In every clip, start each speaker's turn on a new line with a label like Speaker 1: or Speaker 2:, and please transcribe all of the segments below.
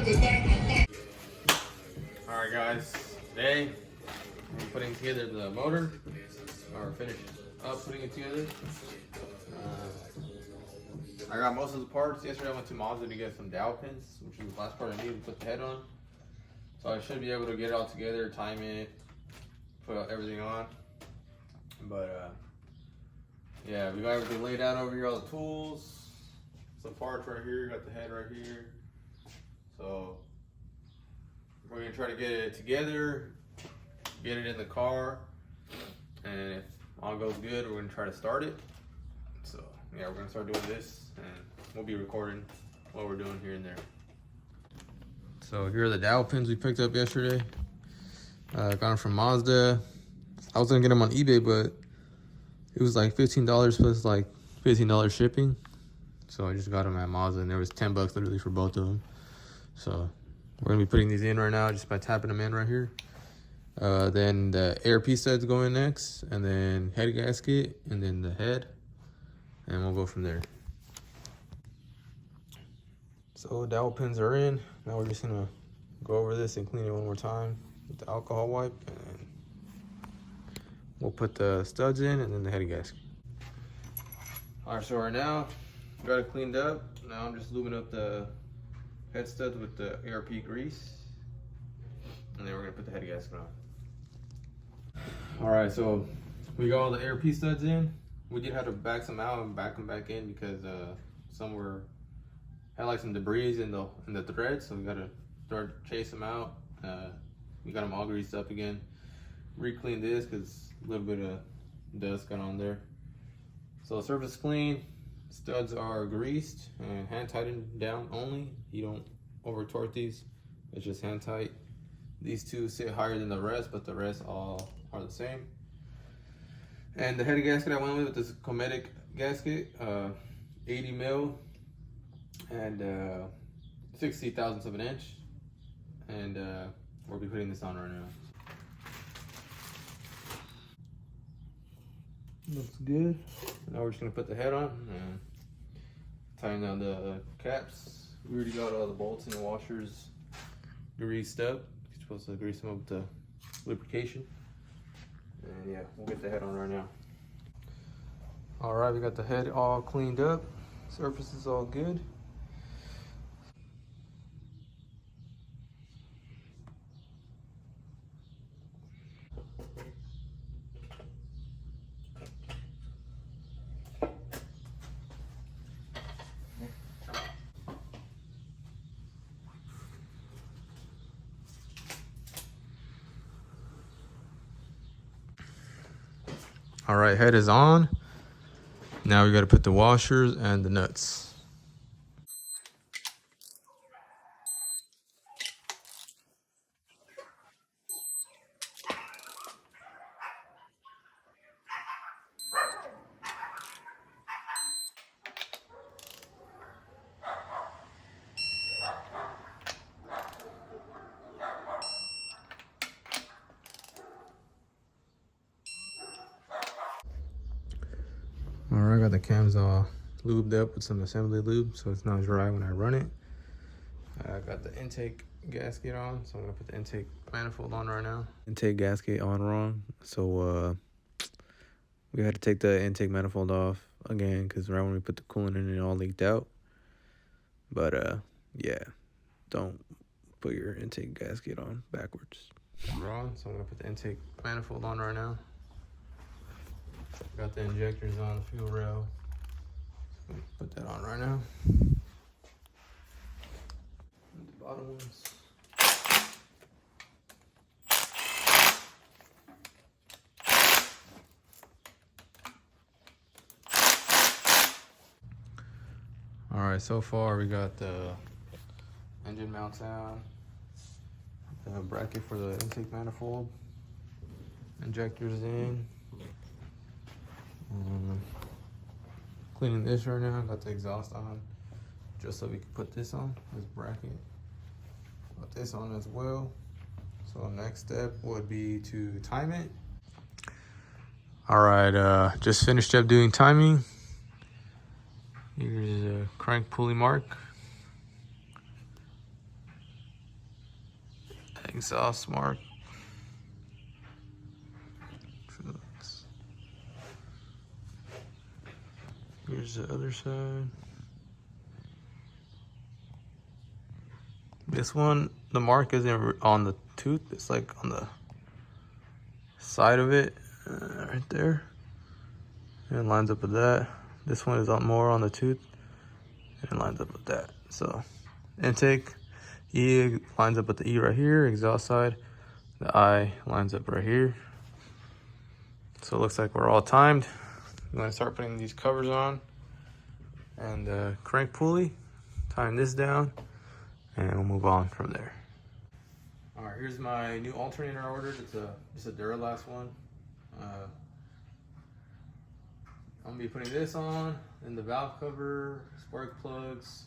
Speaker 1: Alright guys, today we're putting together the motor, or finish up putting it together. I got most of the parts. Yesterday I went to Mazda to get some dowel pins, which is the last part I needed to put the head on. So I should be able to get it all together, time it, put everything on. But yeah, we got everything laid out over here, all the tools, some parts right here, got the head right here. So we're gonna try to get it together, get it in the car, and if all goes good, we're gonna try to start it. So yeah, we're gonna start doing this, and we'll be recording what we're doing here and there. So here are the dowel pins we picked up yesterday. Got them from Mazda. I was gonna get them on eBay, but it was like $15 plus like $15 shipping. So I just got them at Mazda, and there was $10 literally for both of them. So we're gonna be putting these in right now just by tapping them in right here. Then the ARP studs go in next, and then head gasket, and then the head, and we'll go from there. So dowel pins are in. Now we're just gonna go over this and clean it one more time with the alcohol wipe, and we'll put the studs in and then the head gasket. All right, so right now got it cleaned up. Now I'm just lubing up the head studs with the ARP grease, and then we're gonna put the head gasket on. All right, so we got all the ARP studs in. We did have to back some out and back them back in because some had like some debris in the threads, so we gotta start chase them out. We got them all greased up again. Re-cleaned this because a little bit of dust got on there. So the surface is clean. Studs are greased and hand tightened down only. You don't over torque these. It's just hand tight. These two sit higher than the rest, but the rest all are the same. And the head gasket I went with this Cometic gasket, 80 mil and 60 thousandths of an inch. And we'll be putting this on right now. Looks good. Now we're just gonna put the head on and tighten down the caps. We already got all the bolts and the washers greased up. You're supposed to grease them up with the lubrication. And yeah, we'll get the head on right now. All right, we got the head all cleaned up. Surface is all good. All right, head is on. Now we got to put the washers and the nuts. All right, got the cams all lubed up with some assembly lube so it's not dry when I run it. I got the intake gasket on, so I'm gonna put the intake manifold on right now. Intake gasket on wrong, so we had to take the intake manifold off again because right when we put the coolant in, it all leaked out. But yeah, don't put your intake gasket on backwards. Wrong, so I'm gonna put the intake manifold on right now. Got the injectors on, the fuel rail. Put that on right now. The bottom ones. All right, so far we got the engine mounts out, the bracket for the intake manifold, injectors in. Cleaning this right now, got the exhaust on just so we can put this on, this bracket. Got this on as well. So next step would be to time it. All right, just finished up doing timing. Here's a crank pulley mark. exhaust mark. Here's the other side. This one, the mark isn't on the tooth. It's like on the side of it, right there. And it lines up with that. This one is more on the tooth, and it lines up with that. So, intake, E lines up with the E right here. Exhaust side, the I lines up right here. So it looks like we're all timed. I'm gonna start putting these covers on, and the crank pulley, tying this down, and we'll move on from there. All right, here's my new alternator I ordered. It's a Duralast one. I'm gonna be putting this on, and the valve cover, spark plugs,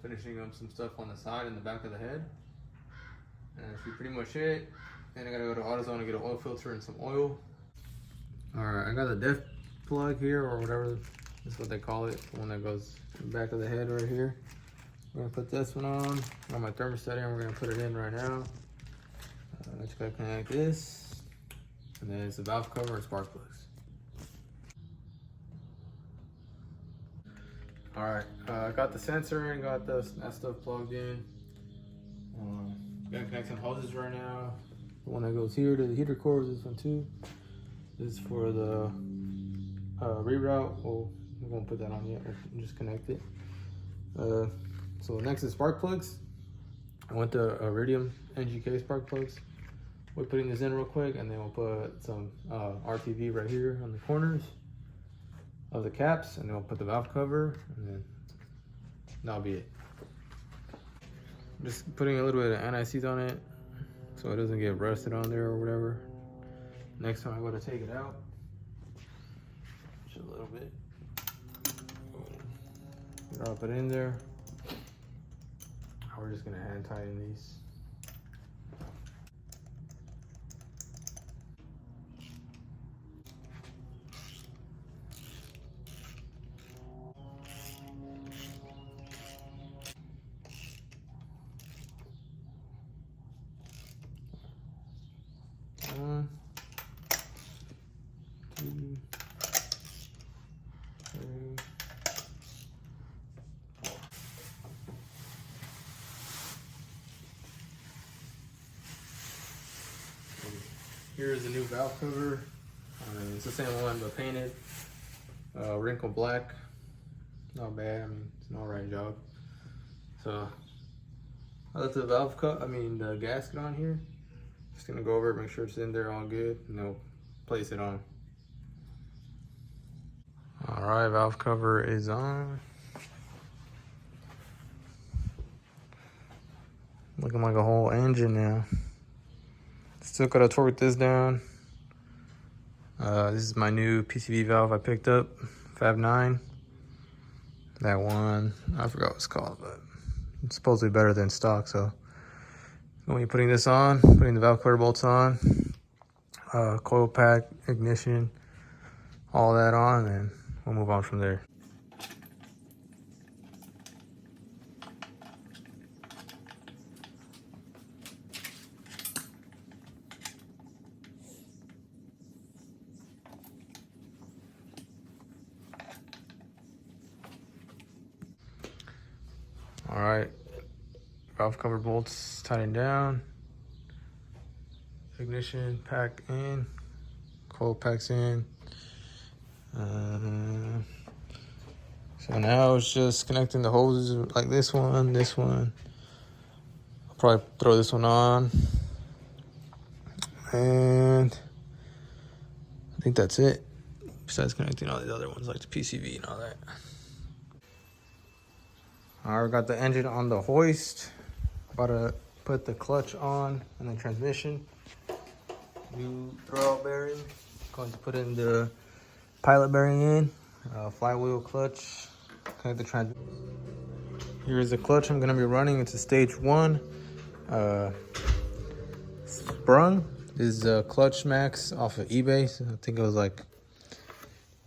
Speaker 1: finishing up some stuff on the side and the back of the head. And that should be pretty much it. Then I gotta go to AutoZone and get an oil filter and some oil. All right, I got the def plug here, or whatever, that's what they call it. The one that goes in the back of the head right here. We're gonna put this one on. Got my thermostat in, we're gonna put it in right now. I just gotta connect this. And then it's the valve cover and spark plugs. All right, I got the sensor and got that stuff plugged in. Gonna connect some hoses right now. The one that goes here to the heater cord is this one too. This is for the reroute. Well, we won't put that on yet. We'll just connect it. So next is spark plugs. I went to Iridium NGK spark plugs. We're putting this in real quick, and then we'll put some RTV right here on the corners of the caps, and then we'll put the valve cover, and then that'll be it. Just putting a little bit of anti-seize on it so it doesn't get rusted on there or whatever. Next time I go to take it out, just a little bit. Drop it in there. We're just gonna hand tighten these. One, two, three, four. Here's the new valve cover. It's the same one but painted, wrinkle black. Not bad. I mean, it's an alright job. So I left the the gasket on here. Just gonna go over it, make sure it's in there all good, and then place it on. All right, valve cover is on. Looking like a whole engine now. Still gotta torque this down. This is my new PCV valve I picked up, Fab 9. That one, I forgot what it's called, but it's supposedly better than stock. So when you're putting this on, putting the valve cover bolts on, coil pack, ignition, all that on, and we'll move on from there. All right, valve cover bolts tightened down, ignition pack in, coil packs in. So now it's just connecting the hoses like this one. I'll probably throw this one on, and I think that's it. Besides connecting all the other ones like the PCV and all that. I got the engine on the hoist. About to put the clutch on and the transmission. New throwout bearing. Going to put in the pilot bearing in. Flywheel clutch. Connect the transmission. Here's the clutch I'm gonna be running. It's a stage 1. Sprung. This is a Clutch Max off of eBay. So I think it was like,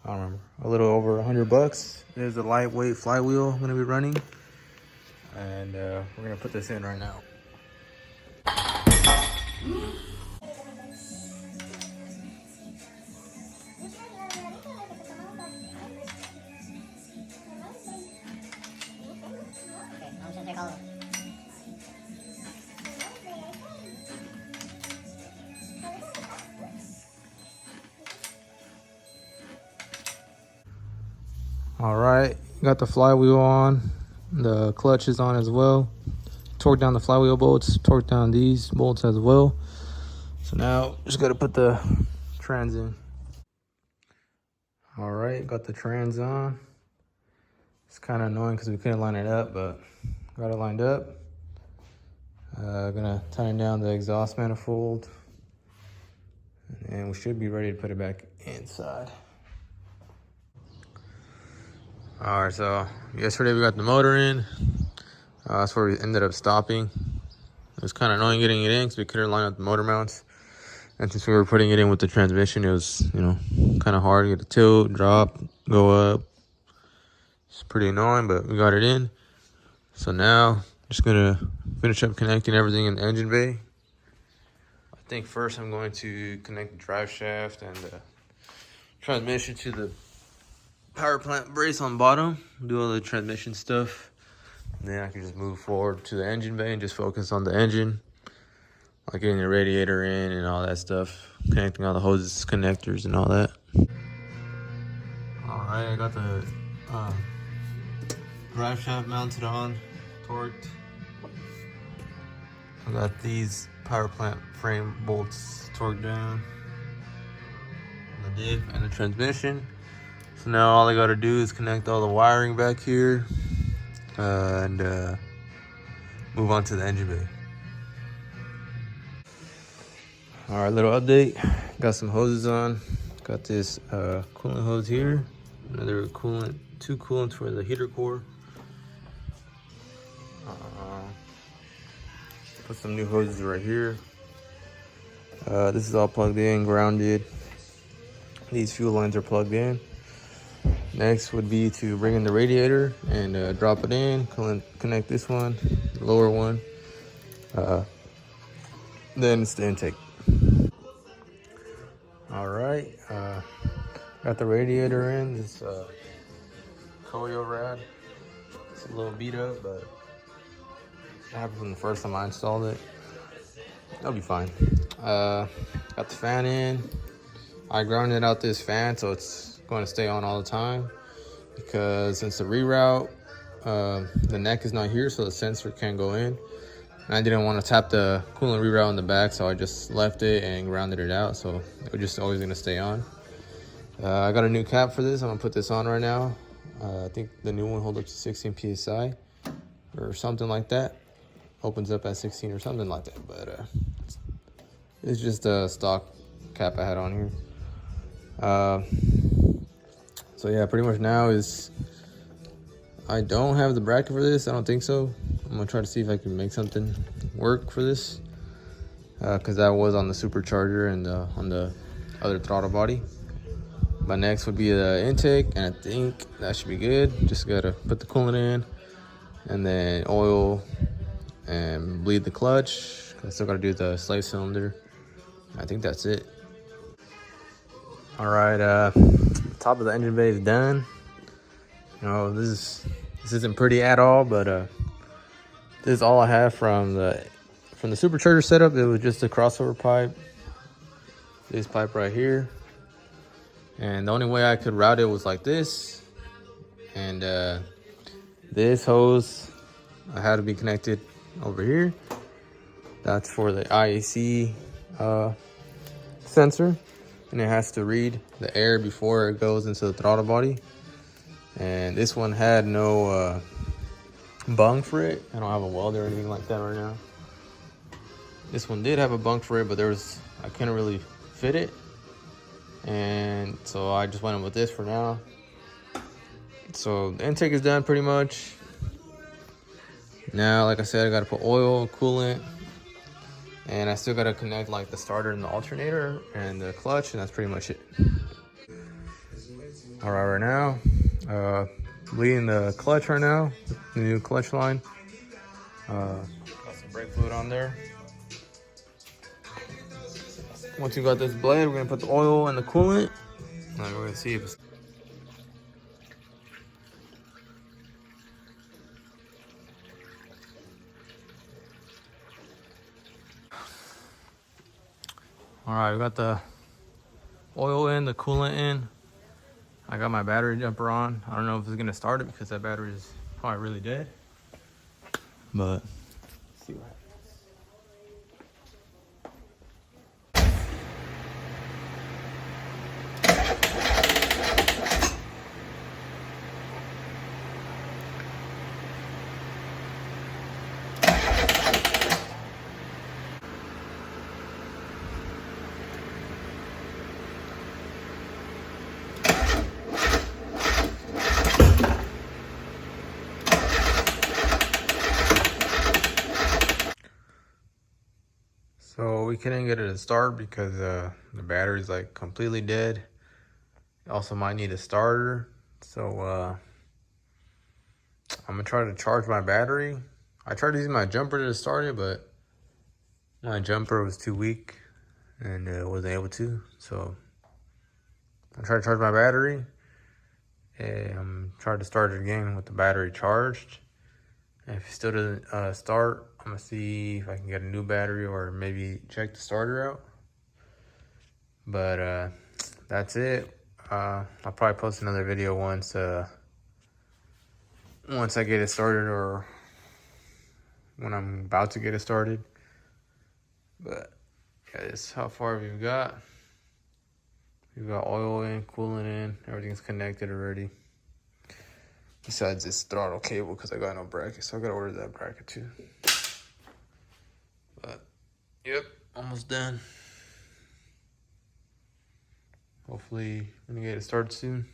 Speaker 1: I don't remember, a little over $100. There's a lightweight flywheel I'm gonna be running. And we're gonna put this in right now. All right, got the flywheel on. The clutch is on as well. Torque down the flywheel bolts, torque down these bolts as well. So now just gotta put the trans in. All right, got the trans on. It's kind of annoying because we couldn't line it up, but got it lined up. Gonna tighten down the exhaust manifold, and we should be ready to put it back inside. All right, so yesterday we got the motor in. That's where we ended up stopping. It was kind of annoying getting it in because we couldn't line up the motor mounts. And since we were putting it in with the transmission, it was, you know, kind of hard to get a tilt, drop, go up. It's pretty annoying, but we got it in. So now, just gonna finish up connecting everything in the engine bay. I think first I'm going to connect the drive shaft and the transmission to the power plant brace on bottom, do all the transmission stuff. And then I can just move forward to the engine bay and just focus on the engine, like getting the radiator in and all that stuff, connecting all the hoses, connectors, and all that. All right, I got the drive shaft mounted on, torqued. I got these power plant frame bolts torqued down, the diff and the transmission. So now all I got to do is connect all the wiring back here and move on to the engine bay. All right, little update. Got some hoses on. Got this coolant hose here. Another coolant, two coolants for the heater core. Put some new hoses right here. This is all plugged in, grounded. These fuel lines are plugged in. Next would be to bring in the radiator and drop it in, connect this one, the lower one. Then it's the intake. All right, got the radiator in, this Koyo rad. It's a little beat up, but it happened from the first time I installed it. That'll be fine. Got the fan in. I grounded out this fan so it's going to stay on all the time, because since the reroute, the neck is not here, so the sensor can't go in. And I didn't want to tap the coolant reroute in the back, so I just left it and grounded it out, so it was just always going to stay on. I got a new cap for this. I'm going to put this on right now. I think the new one holds up to 16 psi or something like that. Opens up at 16 or something like that, but it's just a stock cap I had on here. So yeah, pretty much now is, I don't have the bracket for this. I don't think so. I'm gonna try to see if I can make something work for this, because that was on the supercharger and on the other throttle body. But next would be the intake, and I think that should be good. Just gotta put the coolant in and then oil and bleed the clutch. I still gotta do the slave cylinder. I think that's it. All right, top of the engine bay is done. You know, this isn't pretty at all, but this is all I have from the supercharger setup. It was just a crossover pipe, this pipe right here, and the only way I could route it was like this. And this hose I had to be connected over here. That's for the IAC sensor, and it has to read the air before it goes into the throttle body. And this one had no bung for it. I don't have a welder or anything like that right now. This one did have a bung for it, but I couldn't really fit it, and so I just went in with this for now. So the intake is done pretty much. Now, like I said, I gotta put oil, coolant, and I still gotta connect like the starter and the alternator and the clutch, and that's pretty much it. All right, right now, bleeding the clutch right now, the new clutch line. Got some brake fluid on there. Once you got this blade, we're gonna put the oil and the coolant. And we're gonna see if it's. All right, we got the oil in, the coolant in. I got my battery jumper on. I don't know if it's gonna start it because that battery is probably really dead. But let's see what happens. So we couldn't get it to start because the battery's like completely dead. It also might need a starter. So I'm gonna try to charge my battery. I tried using my jumper to start it, but my jumper was too weak and wasn't able to. So I'm trying to charge my battery. And I'm trying to start it again with the battery charged. And if it still doesn't start, I'm gonna see if I can get a new battery or maybe check the starter out. But that's it. I'll probably post another video once I get it started or when I'm about to get it started. But yeah, this is how far we've got. We've got oil in, coolant in, everything's connected already. Besides this throttle cable because I got no bracket, so I gotta order that bracket too. But yep, almost done. Hopefully I'm gonna get it started soon.